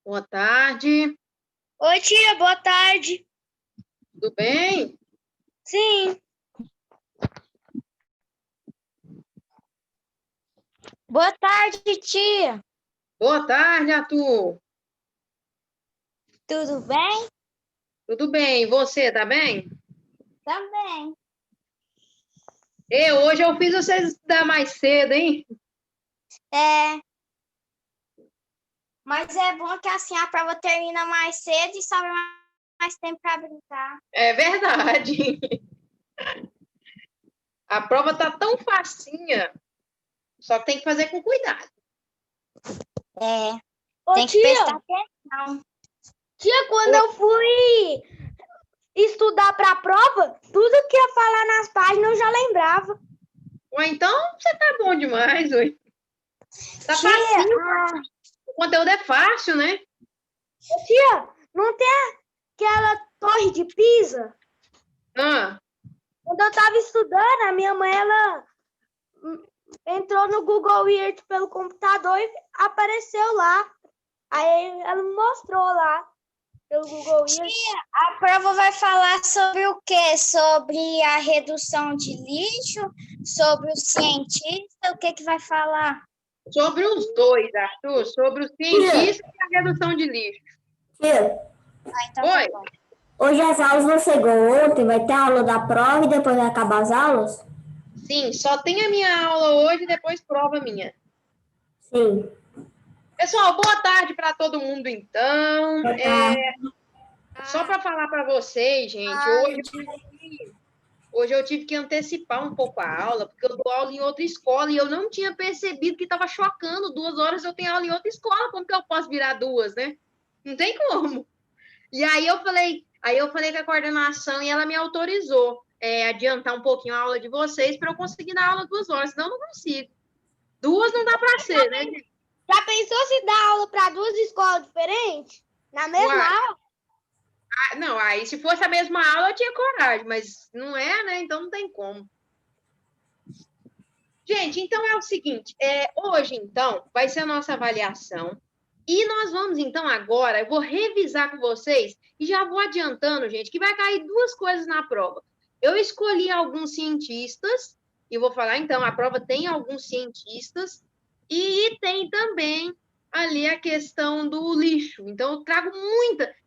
Boa tarde, Oi, tia, boa tarde. tudo bem? Sim. Boa tarde, tia. Boa tarde, Arthur. Tudo bem? Tudo bem, e você, tá bem? Também. Hoje eu fiz vocês estudar mais cedo, hein? É, mas é bom que assim a prova termina mais cedo e sobra mais tempo para brincar. É verdade. A prova tá tão facinha, só que tem que fazer com cuidado. É, Ô, tem que prestar atenção. tia, quando eu fui estudar para a prova, tudo que ia falar nas páginas eu já lembrava. Ou então, você tá bom demais, oi. Tá Tia, facinho. O conteúdo é fácil, né? tia, não tem aquela torre de Pisa? Ah, Quando eu estava estudando, a minha mãe, ela entrou no Google Earth pelo computador e apareceu lá. Aí ela me mostrou lá pelo Google Earth. A prova vai falar sobre o quê? Sobre a redução de lixo, sobre o cientista, o que vai falar? sobre os dois, Arthur, sobre os cientistas e a redução de lixo. Tia, Então Oi? tá bom. hoje as aulas não chegou ontem, vai ter aula da prova e depois vai acabar as aulas? Sim, só tem a minha aula hoje e depois prova minha. Sim. Pessoal, boa tarde para todo mundo, então. Boa tarde. Só para falar para vocês, gente, hoje eu tive que antecipar um pouco a aula, porque eu dou aula em outra escola e eu não tinha percebido que estava chocando. 2 horas eu tenho aula em outra escola, como que eu posso virar duas, né? Não tem como. E aí eu falei com a coordenação e ela me autorizou adiantar um pouquinho a aula de vocês para eu conseguir dar aula 2 horas, senão eu não consigo. Duas não dá para ser, né, gente? Já pensou se dar aula para duas escolas diferentes? Na mesma Uai. aula? Não, aí se fosse a mesma aula eu tinha coragem, mas não é, né? Então não tem como. Gente, então é o seguinte, hoje, então, vai ser a nossa avaliação e nós vamos, então, agora, eu vou revisar com vocês e já vou adiantando, gente, que vai cair duas coisas na prova. Eu escolhi alguns cientistas e vou falar, então, a prova tem alguns cientistas e tem também ali a questão do lixo. Então, eu trago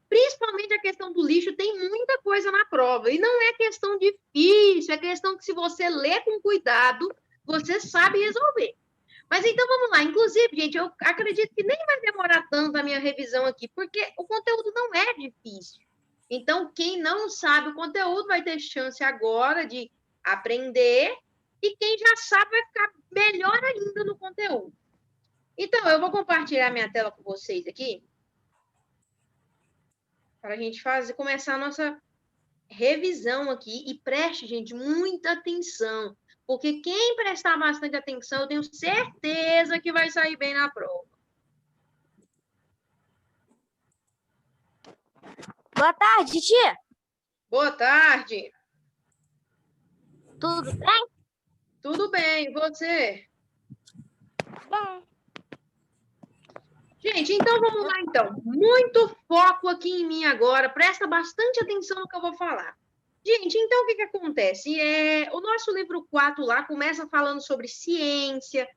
principalmente a questão do lixo, tem muita coisa na prova. E não é questão difícil, é questão que se você ler com cuidado, você sabe resolver. Mas então vamos lá. Inclusive, gente, eu acredito que nem vai demorar tanto a minha revisão aqui, porque o conteúdo não é difícil. Então, quem não sabe o conteúdo vai ter chance agora de aprender, e quem já sabe vai ficar melhor ainda no conteúdo. Então, eu vou compartilhar minha tela com vocês aqui, para a gente começar a nossa revisão aqui. E preste, gente, muita atenção. Porque quem prestar bastante atenção, eu tenho certeza que vai sair bem na prova. Boa tarde, tia. Boa tarde. Tudo bem? Tudo bem, e você? Bom. Gente, então vamos lá, então. Muito foco aqui em mim agora. Presta bastante atenção no que eu vou falar. Gente, então o que acontece? O nosso livro 4 lá começa falando sobre ciência,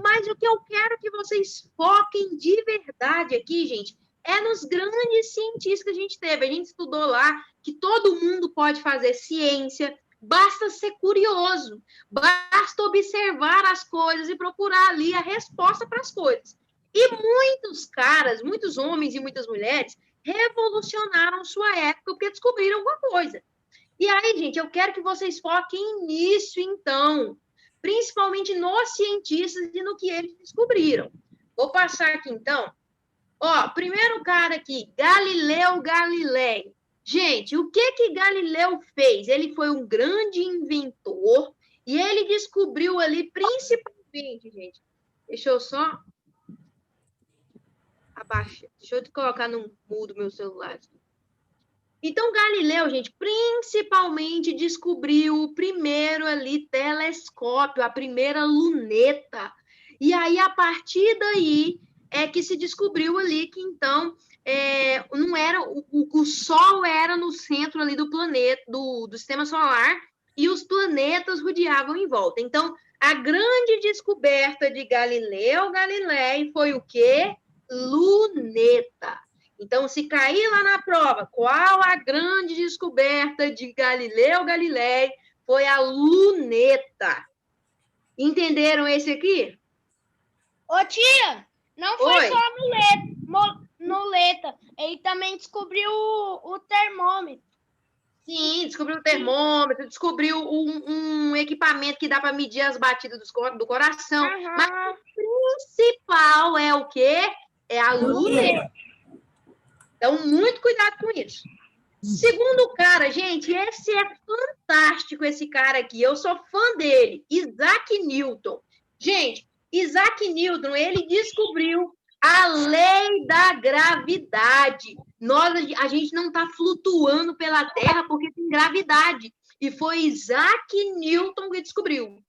mas o que eu quero que vocês foquem de verdade aqui, gente, é nos grandes cientistas que a gente teve. A gente estudou lá que todo mundo pode fazer ciência, basta ser curioso, basta observar as coisas e procurar ali a resposta para as coisas. E muitos caras, muitos homens e muitas mulheres revolucionaram sua época porque descobriram alguma coisa. E aí, gente, eu quero que vocês foquem nisso, então, principalmente nos cientistas e no que eles descobriram. Vou passar aqui, então. Ó, primeiro cara aqui, Galileu Galilei. Gente, o que Galileu fez? Ele foi um grande inventor e ele descobriu ali, principalmente, gente, deixa eu só abaixar, deixa eu colocar no mudo meu celular. Então, Galileu, gente, principalmente descobriu o primeiro ali telescópio, a primeira luneta. E aí, a partir daí, é que se descobriu ali que, então, não era o Sol era no centro ali do planeta, do sistema solar, e os planetas rodeavam em volta. Então, a grande descoberta de Galileu Galilei foi o quê? Luneta. Então, se cair lá na prova, qual a grande descoberta de Galileu Galilei? Foi a luneta. Entenderam esse aqui? Ô, tia, não foi Oi. só a muleta. Ele também descobriu o termômetro. Sim, descobriu o termômetro, descobriu um equipamento que dá para medir as batidas do coração. Aham. Mas o principal é o quê? É a luneta. Então, muito cuidado com isso. Segundo cara, gente, esse é fantástico, esse cara aqui. Eu sou fã dele, Isaac Newton. Gente, Isaac Newton, ele descobriu a lei da gravidade. A gente não está flutuando pela Terra porque tem gravidade. E foi Isaac Newton que descobriu.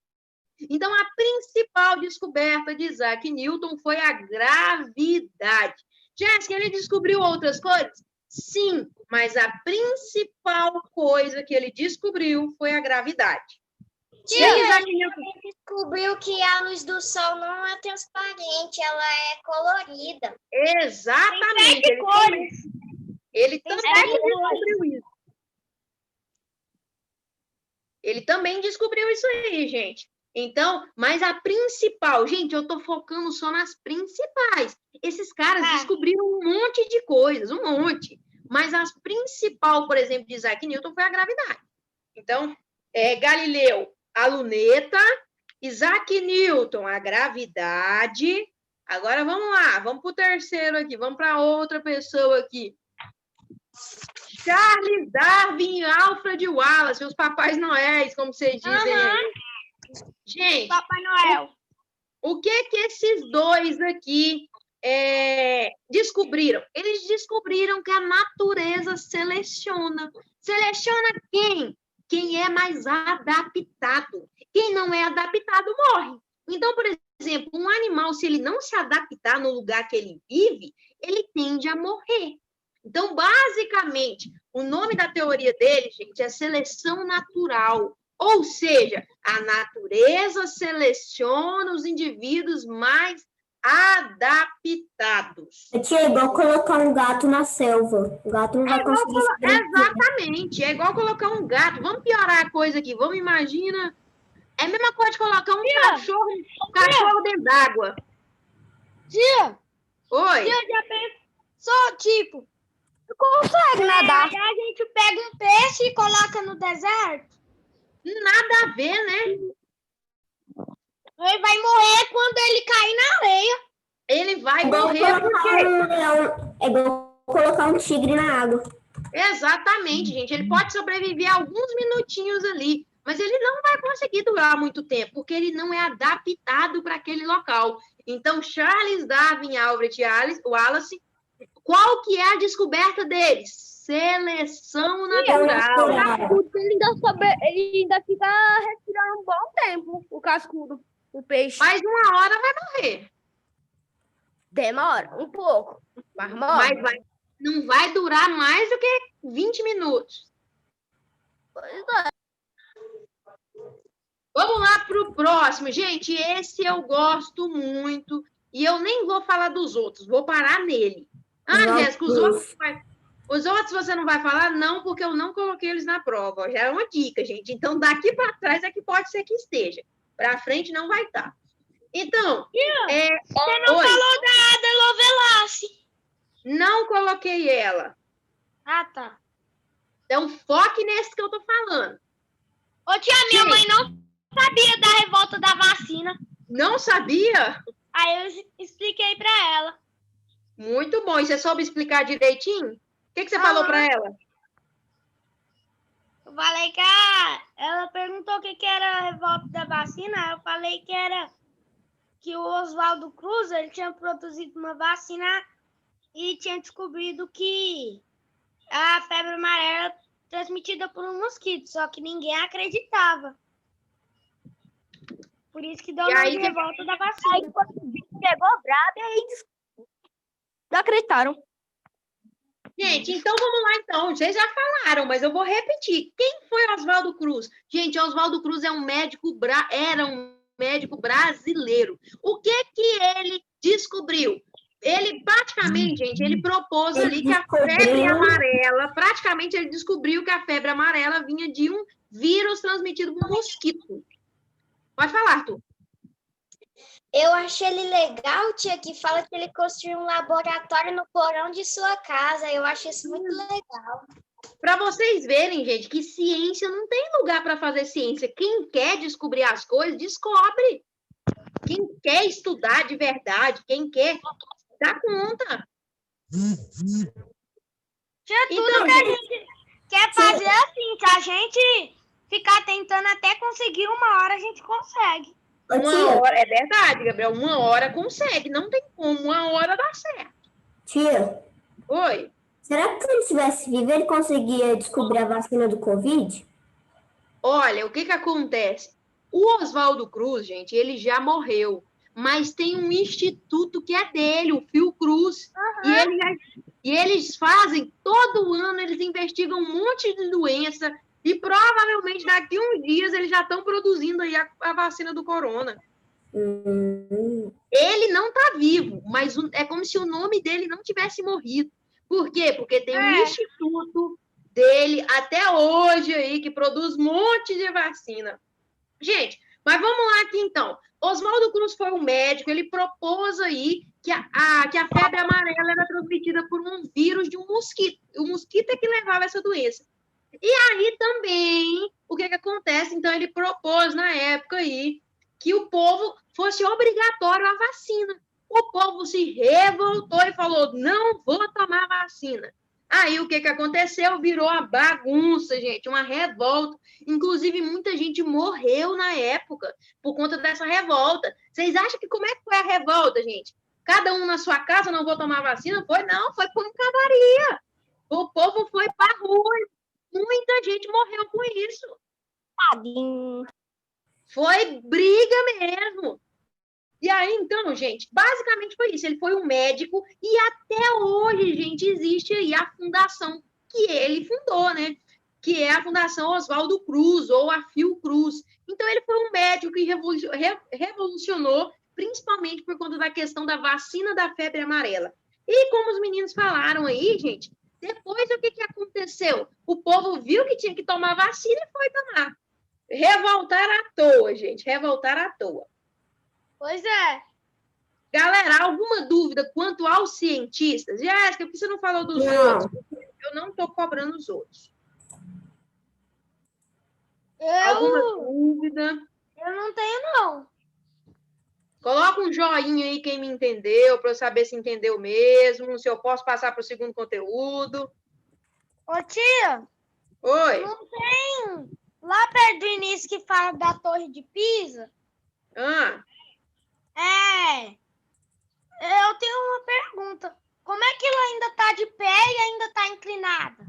Então, a principal descoberta de Isaac Newton foi a gravidade. Jéssica, ele descobriu outras coisas? Sim, mas a principal coisa que ele descobriu foi a gravidade. Ele descobriu que a luz do sol não é transparente, ela é colorida. Exatamente. Ele também descobriu isso. Ele também descobriu isso aí, gente. Então, mas a principal, gente, eu estou focando só nas principais. Esses caras descobriram um monte de coisas, um monte. Mas a principal, por exemplo, de Isaac Newton foi a gravidade. Então, Galileu, a luneta, Isaac Newton, a gravidade. Agora, vamos lá, vamos para o terceiro aqui, vamos para outra pessoa aqui. Charles Darwin e Alfred Wallace, os papais noéis, como vocês dizem aí. Gente, Papai Noel. o que esses dois aqui descobriram? Eles descobriram que a natureza seleciona. Seleciona quem? Quem é mais adaptado. Quem não é adaptado morre. Então, por exemplo, um animal, se ele não se adaptar no lugar que ele vive, ele tende a morrer. Então, basicamente, o nome da teoria dele, gente, é seleção natural. Ou seja, a natureza seleciona os indivíduos mais adaptados. É igual colocar um gato na selva. O gato não vai conseguir sobreviver. Exatamente, é igual colocar um gato. Vamos piorar a coisa aqui. Vamos imaginar. É a mesma coisa de colocar um cachorro dentro d'água. Tia, Oi? tia, já pensou, tipo, consegue nadar. Aí a gente pega um peixe e coloca no deserto. Nada a ver, né? Ele vai morrer quando ele cair na areia. Ele vai Igual morrer colocar é igual colocar um tigre na água. Exatamente, gente. Ele pode sobreviver alguns minutinhos ali, mas ele não vai conseguir durar muito tempo, porque ele não é adaptado para aquele local. Então, Charles Darwin e Alfred Wallace, qual que é a descoberta deles? Seleção natural. Ele ainda fica respirando um bom tempo, o cascudo, o peixe. Mas uma hora vai morrer. Demora um pouco. Mas não vai durar mais do que 20 minutos. Vamos lá para o próximo. Gente, esse eu gosto muito. E eu nem vou falar dos outros, vou parar nele. Jéssica, os outros você não vai falar? Não, porque eu não coloquei eles na prova. Já é uma dica, gente. Então, daqui para trás é que pode ser que esteja. Para frente não vai estar. Então, você não falou da Ada Lovelace. Não coloquei ela. Ah, tá. Então, foque nesse que eu tô falando. Ô, tia, minha mãe não sabia da revolta da vacina. Não sabia? Aí eu expliquei para ela. Muito bom. E você soube explicar direitinho? O que você falou para ela? Eu falei que ela perguntou o que era a revolta da vacina. Eu falei que era que o Oswaldo Cruz ele tinha produzido uma vacina e tinha descobrido que a febre amarela era transmitida por um mosquito, só que ninguém acreditava. Por isso que deu uma revolta da vacina. Aí quando o bicho pegou brabo, aí Não acreditaram. Gente, então vamos lá, então. Vocês já falaram, mas eu vou repetir. Quem foi Oswaldo Cruz? Gente, Oswaldo Cruz é era um médico brasileiro. O que ele descobriu? Ele praticamente, gente, ele propôs ali que a febre amarela, praticamente ele descobriu que a febre amarela vinha de um vírus transmitido por mosquito. Pode falar, Arthur. Eu achei ele legal, tia, que fala que ele construiu um laboratório no porão de sua casa. Eu acho isso muito legal. Para vocês verem, gente, que ciência não tem lugar para fazer ciência. Quem quer descobrir as coisas, descobre. Quem quer estudar de verdade, quem quer, dá conta. Tia, tudo Então, que a gente quer fazer assim, se a gente ficar tentando até conseguir, uma hora a gente consegue. Ô, Uma tia, hora, é verdade, Gabriel, uma hora consegue, não tem como, uma hora dá certo. tia, Oi? será que se ele estivesse vivo, ele conseguia descobrir a vacina do Covid? Olha, o que acontece? O Oswaldo Cruz, gente, ele já morreu, mas tem um instituto que é dele, o Fiocruz, e eles fazem, todo ano, eles investigam um monte de doença, e provavelmente daqui a uns dias eles já estão produzindo aí a vacina do corona. Ele não está vivo, mas é como se o nome dele não tivesse morrido. Por quê? Porque tem um instituto dele até hoje aí que produz um monte de vacina. Gente, mas vamos lá aqui então. Oswaldo Cruz foi um médico, ele propôs aí que a febre amarela era transmitida por um vírus de um mosquito. O mosquito é que levava essa doença. E aí também, o que acontece? Então, ele propôs na época aí que o povo fosse obrigatório a vacina. O povo se revoltou e falou, não vou tomar vacina. Aí, o que aconteceu? Virou uma bagunça, gente, uma revolta. Inclusive, muita gente morreu na época por conta dessa revolta. Vocês acham que como é que foi a revolta, gente? Cada um na sua casa, não vou tomar vacina? Foi não, foi pancadaria. O povo foi para rua. Muita gente morreu com isso. Tadinho. Foi briga mesmo. E aí, então, gente, basicamente foi isso. Ele foi um médico e até hoje, gente, existe aí a fundação que ele fundou, né? Que é a Fundação Oswaldo Cruz, ou a Fiocruz. Então, ele foi um médico que revolucionou, principalmente por conta da questão da vacina da febre amarela. E como os meninos falaram aí, gente, depois o que aconteceu? O povo viu que tinha que tomar vacina e foi tomar. Revoltar à toa, gente. Revoltar à toa. Pois é. Galera, alguma dúvida quanto aos cientistas? Jéssica, por que você não falou dos outros? Eu não estou cobrando os outros. Alguma dúvida? Eu não tenho, não. Coloca um joinha aí quem me entendeu, para eu saber se entendeu mesmo, se eu posso passar para o segundo conteúdo. Ô, tia. Oi. Não tem lá perto do início que fala da Torre de Pisa? Eu tenho uma pergunta. Como é que ela ainda está de pé e ainda está inclinada?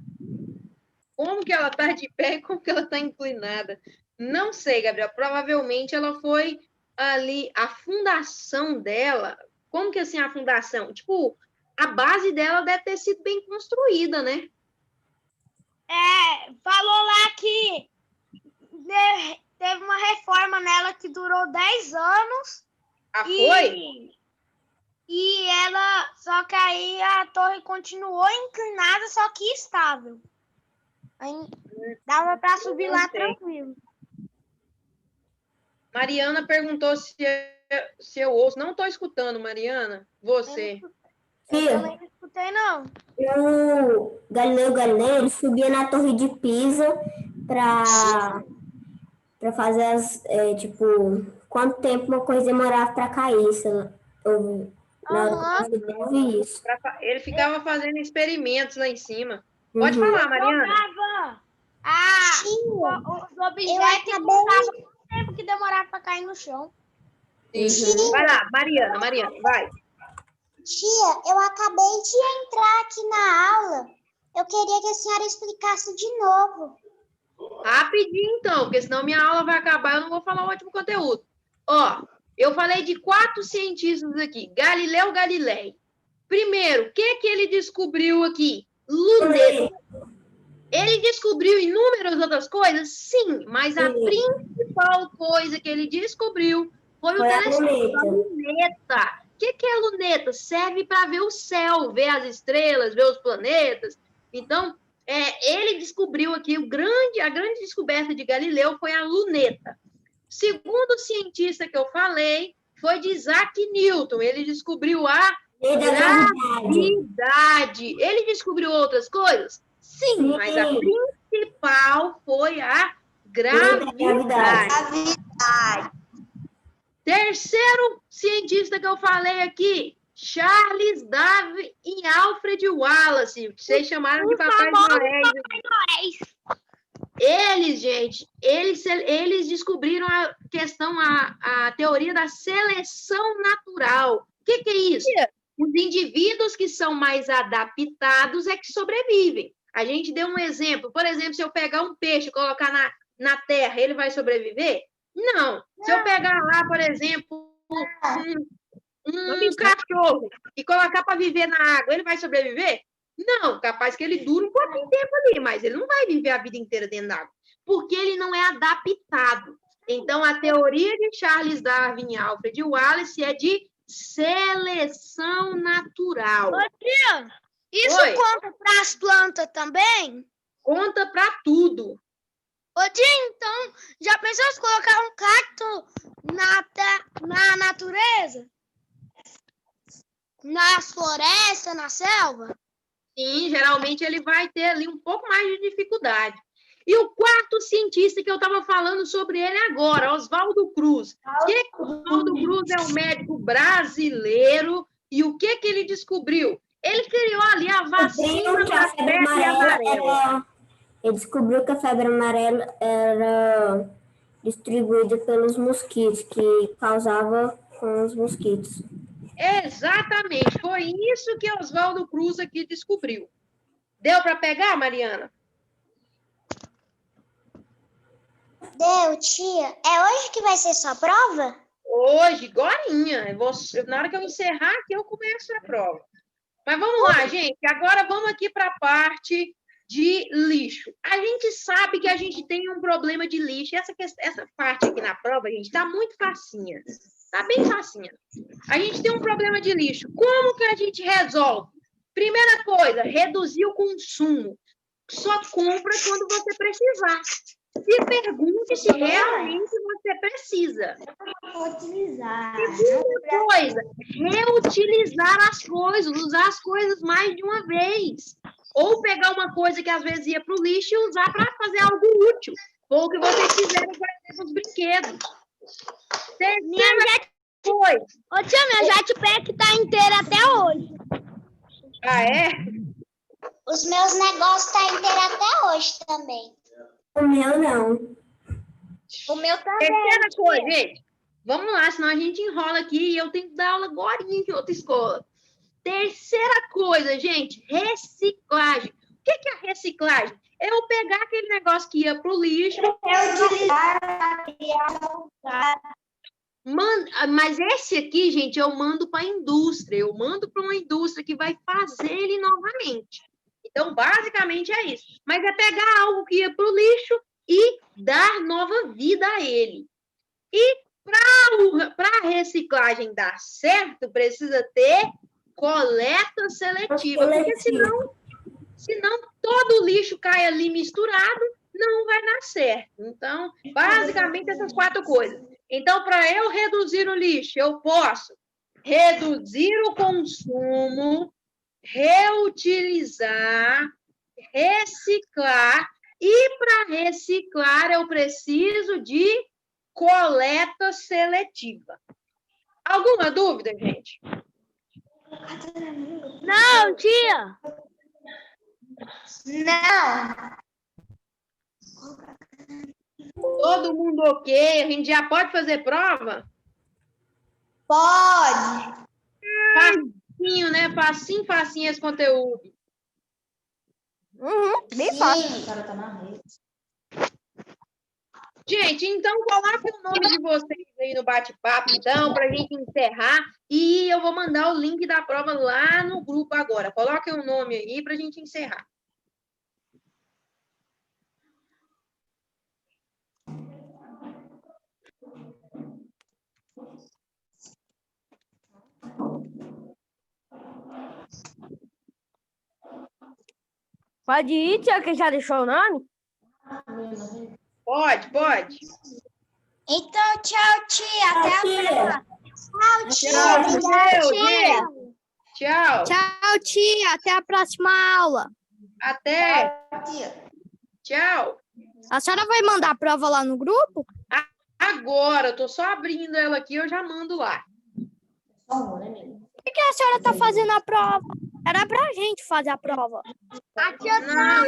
Como que ela está de pé e como que ela está inclinada? Não sei, Gabriel. Provavelmente ela foi ali, a fundação dela. Como que assim a fundação? Tipo, a base dela deve ter sido bem construída, né? Falou lá que teve uma reforma nela que durou 10 anos. Foi? E ela, só que aí a torre continuou inclinada, só que estável. Aí dava para subir lá tranquilo. Mariana perguntou se eu ouço. Não estou escutando, Mariana. Você. Eu também não escutei, não. O Galileu Galilei, ele subia na Torre de Pisa para fazer quanto tempo uma coisa demorava para cair. Isso. Ele ficava fazendo experimentos lá em cima. Pode falar, Mariana. Os objetos e contava quanto tempo que demorava para cair no chão. Vai lá, Mariana, vai. Tia, eu acabei de entrar aqui na aula. Eu queria que a senhora explicasse de novo. Rapidinho, então, porque senão minha aula vai acabar e eu não vou falar um ótimo conteúdo. Ó, eu falei de 4 cientistas aqui. Galileu Galilei, Primeiro, o que ele descobriu aqui? Luneta. Ele descobriu inúmeras outras coisas? Sim, mas a principal coisa que ele descobriu foi o telescópio, a luneta. O que é luneta? Serve para ver o céu, ver as estrelas, ver os planetas. Então, ele descobriu aqui, a grande descoberta de Galileu foi a luneta. Segundo o cientista que eu falei, foi de Isaac Newton. Ele descobriu a gravidade. Ele descobriu outras coisas? Sim, mas a principal foi a gravidade. Terceiro cientista que eu falei aqui, Charles Darwin e Alfred Wallace, que vocês chamaram de Papai Noel. Eles, gente, eles descobriram a questão, a teoria da seleção natural. O que é isso? Os indivíduos que são mais adaptados é que sobrevivem. A gente deu um exemplo. Por exemplo, se eu pegar um peixe e colocar na terra, ele vai sobreviver? Não. Se eu pegar lá, por exemplo, um cachorro e colocar para viver na água, ele vai sobreviver? Não. Capaz que ele dure um pouquinho de tempo ali, mas ele não vai viver a vida inteira dentro da água, porque ele não é adaptado. Então, a teoria de Charles Darwin e Alfred Wallace é de seleção natural. Ô, tia, isso conta para as plantas também? Conta para tudo. Ô, tia, então, já pensou em colocar um cacto na natureza? Na floresta, na selva? Sim, geralmente ele vai ter ali um pouco mais de dificuldade. E o quarto cientista que eu estava falando sobre ele agora, Oswaldo Cruz. Oswaldo Cruz é um médico brasileiro e o que ele descobriu? Ele criou ali a vacina da febre amarela. Ele descobriu que a febre amarela era distribuída pelos mosquitos, que causava com os mosquitos. Exatamente, foi isso que Oswaldo Cruz aqui descobriu. Deu para pegar, Mariana? Deu, tia. É hoje que vai ser sua prova? Hoje, agorinha. Na hora que eu encerrar aqui, eu começo a prova. Mas vamos lá, gente. Agora vamos aqui para a parte de lixo. A gente sabe que a gente tem um problema de lixo. Essa parte aqui na prova, gente, está muito facinha. Está bem facinha. A gente tem um problema de lixo. Como que a gente resolve? Primeira coisa, reduzir o consumo. Só compra quando você precisar. Se pergunte se realmente você precisa. Segunda coisa, reutilizar as coisas, usar as coisas mais de uma vez. Ou pegar uma coisa que às vezes ia para o lixo e usar para fazer algo útil. Ou o que vocês fizeram com os brinquedos. Terceira coisa. Ô, tia, minha jetpack tá inteira até hoje. Ah, é? Os meus negócios tá inteiros até hoje também. O meu não. O meu também. Terceira coisa, gente. Vamos lá, senão a gente enrola aqui e eu tenho que dar aula agora em outra escola. Terceira coisa, gente, reciclagem. O que é a reciclagem? É eu pegar aquele negócio que ia para o lixo. Mas esse aqui, gente, eu mando para a indústria. Eu mando para uma indústria que vai fazer ele novamente. Então, basicamente é isso. Mas é pegar algo que ia para o lixo e dar nova vida a ele. E para a reciclagem dar certo, precisa ter coleta seletiva. Porque senão todo o lixo cai ali misturado, não vai dar certo. Então, basicamente, essas 4 coisas. Então, para eu reduzir o lixo, eu posso reduzir o consumo, reutilizar, reciclar, e para reciclar eu preciso de coleta seletiva. Alguma dúvida, gente? Não, tia. Não. Todo mundo ok? A gente já pode fazer prova? Pode. Facinho, né? Facinho esse conteúdo. Bem fácil. O cara tá na rede. Gente, então coloque o nome de vocês aí no bate-papo, então, para a gente encerrar. E eu vou mandar o link da prova lá no grupo agora. Coloquem o nome aí para a gente encerrar. Pode ir, tia, que já deixou o nome? Pode, pode. Então, tchau, tia. Até a próxima. Tchau, tia. Tchau, Obrigada, valeu, tia. gente. Tchau. Tchau, tia. Até a próxima aula. Até. Tchau. A senhora vai mandar a prova lá no grupo? Agora, eu tô só abrindo ela aqui, eu já mando lá. Por que a senhora está fazendo a prova? Era pra gente fazer a prova. A tia Não,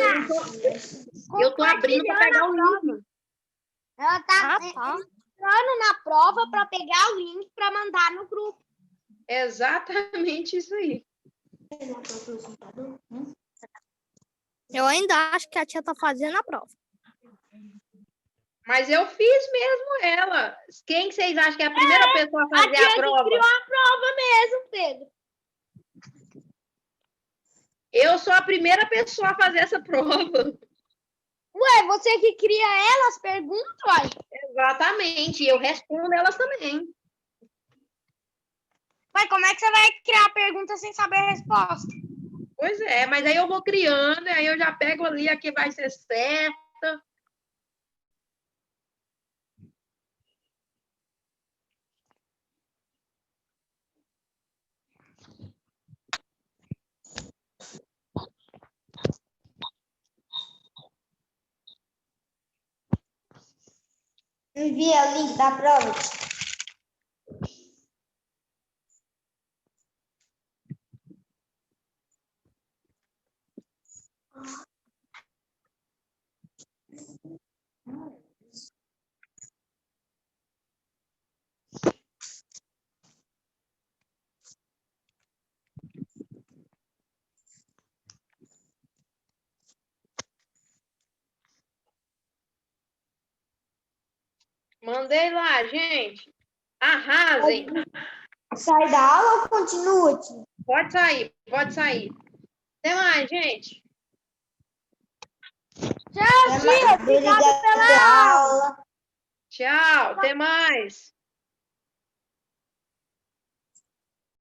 eu tô abrindo para pegar o link. ela tá tá. entrando na prova para pegar o link para mandar no grupo. Exatamente isso aí. Eu ainda acho que a tia tá fazendo a prova. Mas eu fiz mesmo ela. Quem que vocês acham que é a primeira pessoa a fazer a prova? criou a prova mesmo, Pedro. Eu sou a primeira pessoa a fazer essa prova. Ué, você que cria elas, pergunta, uai. Exatamente. E eu respondo elas também. Mas como é que você vai criar a pergunta sem saber a resposta? Pois é, mas aí eu vou criando, aí eu já pego ali a que vai ser certa. Envia o link da prova. Mandei lá, gente. Arrasem. Sai da aula ou continua, tia? Pode sair, pode sair. Até mais, gente. Tchau, tia. Obrigada pela aula. Tchau, até mais.